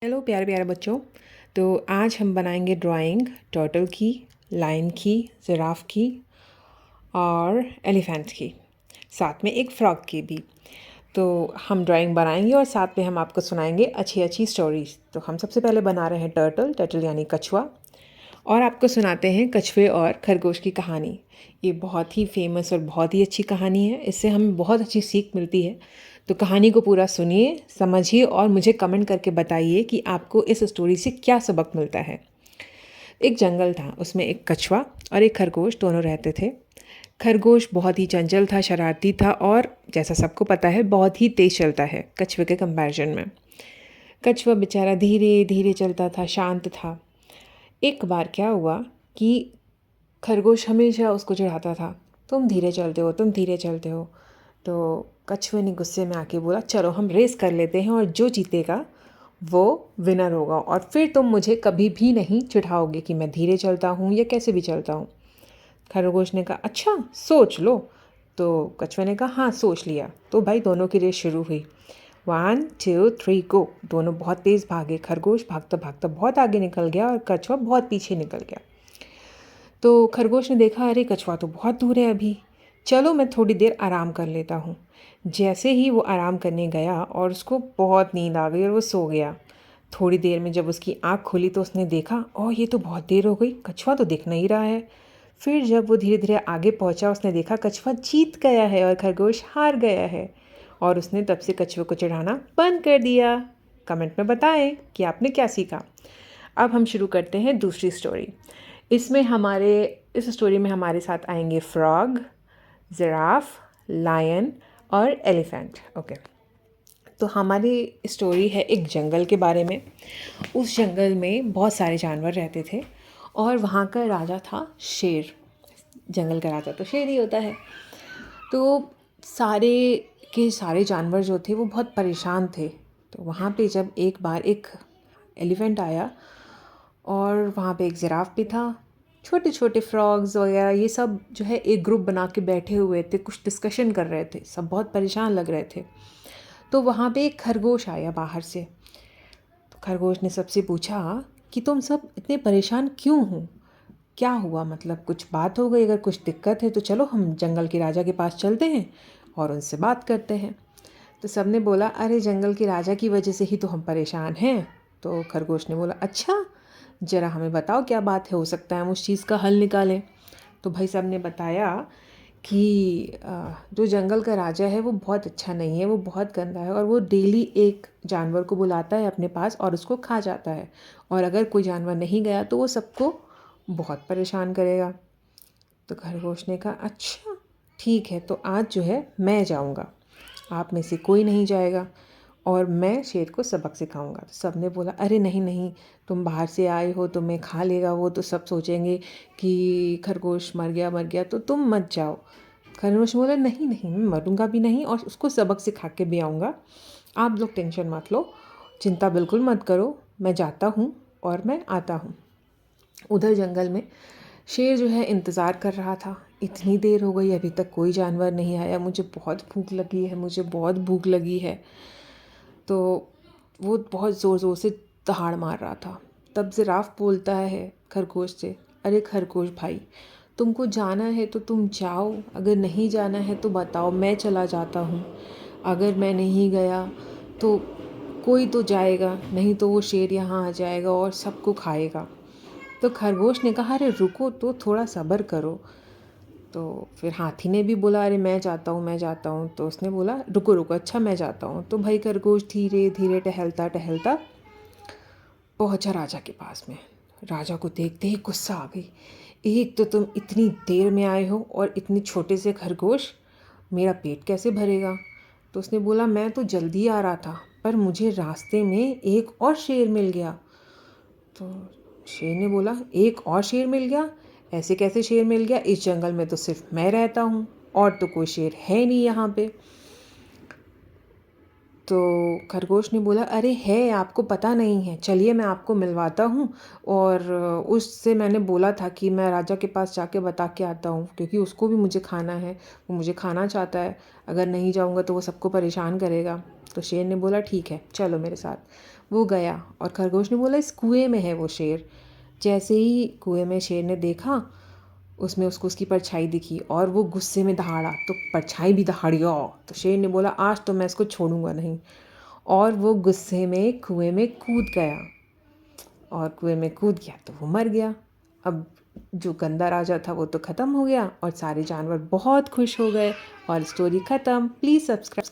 Hello प्यारे प्यारे बच्चों। तो आज हम बनाएंगे ड्राइंग टर्टल की, लायन की, जिराफ की और एलिफेंट की, साथ में एक फ्रॉग की भी। तो हम ड्राइंग बनाएंगे और साथ में हम आपको सुनाएंगे अच्छी अच्छी स्टोरीज। तो हम सबसे पहले बना रहे हैं टर्टल यानी कछुआ, और आपको सुनाते हैं कछुए और खरगोश की कहानी। ये बहुत ही फेमस और बहुत ही अच्छी कहानी है, इससे हमें बहुत अच्छी सीख मिलती है। तो कहानी को पूरा सुनिए, समझिए और मुझे कमेंट करके बताइए कि आपको इस स्टोरी से क्या सबक मिलता है। एक जंगल था, उसमें एक कछुआ और एक खरगोश दोनों रहते थे। खरगोश बहुत ही चंचल था, शरारती था और जैसा सबको पता है बहुत ही तेज़ चलता है कछुए के कंपैरिजन में। कछुआ बेचारा धीरे धीरे चलता था, शांत था। एक बार क्या हुआ कि खरगोश हमेशा उसको चिढ़ाता था, तुम धीरे चलते हो, तुम धीरे चलते हो। तो कछुए ने गुस्से में आके बोला, चलो हम रेस कर लेते हैं और जो जीतेगा वो विनर होगा, और फिर तुम मुझे कभी भी नहीं चिढ़ाओगे कि मैं धीरे चलता हूँ या कैसे भी चलता हूँ। खरगोश ने कहा, अच्छा सोच लो। तो कछुए ने कहा, हाँ सोच लिया। तो भाई दोनों की रेस शुरू हुई। 1 2 3 गो। दोनों बहुत तेज़ भागे। खरगोश भागता भागता बहुत आगे निकल गया और कछुआ बहुत पीछे निकल गया। तो खरगोश ने देखा, अरे कछुआ तो बहुत दूर है अभी, चलो मैं थोड़ी देर आराम कर लेता हूँ। जैसे ही वो आराम करने गया और उसको बहुत नींद आ गई और वो सो गया। थोड़ी देर में जब उसकी आँख खुली तो उसने देखा, ओह ये तो बहुत देर हो गई, कछुआ तो दिख नहीं रहा है। फिर जब वो धीरे धीरे आगे पहुँचा, उसने देखा कछुआ जीत गया है और खरगोश हार गया है। और उसने तब से कछुए को चिढ़ाना बंद कर दिया। कमेंट में बताएं कि आपने क्या सीखा। अब हम शुरू करते हैं दूसरी स्टोरी। इस स्टोरी में हमारे साथ आएंगे फ्रॉग, जिराफ, लायन और एलिफेंट। ओके, तो हमारी स्टोरी है एक जंगल के बारे में। उस जंगल में बहुत सारे जानवर रहते थे और वहाँ का राजा था शेर। जंगल का राजा तो शेर ही होता है। तो सारे के सारे जानवर जो थे वो बहुत परेशान थे। तो वहाँ पे जब एक बार एक एलिफेंट आया और वहाँ पे एक जिराफ भी था, छोटे छोटे फ्रॉग्स वगैरह ये सब जो है एक ग्रुप बना के बैठे हुए थे, कुछ डिस्कशन कर रहे थे, सब बहुत परेशान लग रहे थे। तो वहाँ पे एक खरगोश आया बाहर से। तो खरगोश ने सबसे पूछा कि तुम सब इतने परेशान क्यों हो, क्या हुआ, मतलब कुछ बात हो गई, अगर कुछ दिक्कत है तो चलो हम जंगल के राजा के पास चलते हैं और उनसे बात करते हैं। तो सब ने बोला, अरे जंगल के राजा की वजह से ही तो हम परेशान हैं। तो खरगोश ने बोला, अच्छा ज़रा हमें बताओ क्या बात है, हो सकता है हम उस चीज़ का हल निकालें। तो भाई साहब ने बताया कि जो जंगल का राजा है वो बहुत अच्छा नहीं है, वो बहुत गंदा है और वो डेली एक जानवर को बुलाता है अपने पास और उसको खा जाता है, और अगर कोई जानवर नहीं गया तो वो सबको बहुत परेशान करेगा। तो खरगोश ने कहा, अच्छा ठीक है, तो आज जो है मैं जाऊंगा, आप में से कोई नहीं जाएगा और मैं शेर को सबक सिखाऊंगा। तो सब ने बोला, अरे नहीं नहीं, तुम बाहर से आए हो, तुम्हें खा लेगा वो, तो सब सोचेंगे कि खरगोश मर गया, तो तुम मत जाओ। खरगोश बोला, नहीं नहीं मैं मरूंगा भी नहीं और उसको सबक सिखा के भी आऊँगा, आप लोग टेंशन मत लो, चिंता बिल्कुल मत करो, मैं जाता हूँ और मैं आता हूँ। उधर जंगल में शेर जो है इंतज़ार कर रहा था। इतनी देर हो गई अभी तक कोई जानवर नहीं आया, मुझे बहुत भूख लगी है, मुझे बहुत भूख लगी है। तो वो बहुत ज़ोर ज़ोर से दहाड़ मार रहा था। तब जिराफ बोलता है खरगोश से, अरे खरगोश भाई, तुमको जाना है तो तुम जाओ, अगर नहीं जाना है तो बताओ, मैं चला जाता हूँ। अगर मैं नहीं गया तो कोई तो जाएगा, नहीं तो वो शेर यहाँ आ जाएगा और सबको खाएगा। तो खरगोश ने कहा, अरे रुको तो, थोड़ा सब्र करो। तो फिर हाथी ने भी बोला, अरे मैं जाता हूँ, मैं जाता हूँ। तो उसने बोला, रुको रुको, अच्छा मैं जाता हूँ। तो भाई खरगोश धीरे धीरे टहलता टहलता पहुँचा राजा के पास में। राजा को देखते ही गुस्सा आ गई, एक तो तुम इतनी देर में आए हो और इतने छोटे से खरगोश, मेरा पेट कैसे भरेगा। तो उसने बोला, मैं तो जल्दी आ रहा था पर मुझे रास्ते में एक और शेर मिल गया। तो शेर ने बोला, एक और शेर मिल गया, ऐसे कैसे शेर मिल गया, इस जंगल में तो सिर्फ मैं रहता हूँ और तो कोई शेर है नहीं यहाँ पे। तो खरगोश ने बोला, अरे है, आपको पता नहीं है, चलिए मैं आपको मिलवाता हूँ। और उससे मैंने बोला था कि मैं राजा के पास जाके बता के आता हूँ, क्योंकि उसको भी मुझे खाना है, वो मुझे खाना चाहता है, अगर नहीं जाऊँगा तो वो सबको परेशान करेगा। तो शेर ने बोला, ठीक है चलो मेरे साथ। वो गया और खरगोश ने बोला इस कुएं में है वो शेर। जैसे ही कुएं में शेर ने देखा, उसमें उसको उसकी परछाई दिखी और वो गुस्से में दहाड़ा, तो परछाई भी दहाड़िया। तो शेर ने बोला आज तो मैं इसको छोड़ूंगा नहीं, और वो गुस्से में कुएं में कूद गया। और कुएं में कूद गया तो वो मर गया। अब जो गंदा राजा था वो तो ख़त्म हो गया और सारे जानवर बहुत खुश हो गए और स्टोरी ख़त्म। Please subscribe.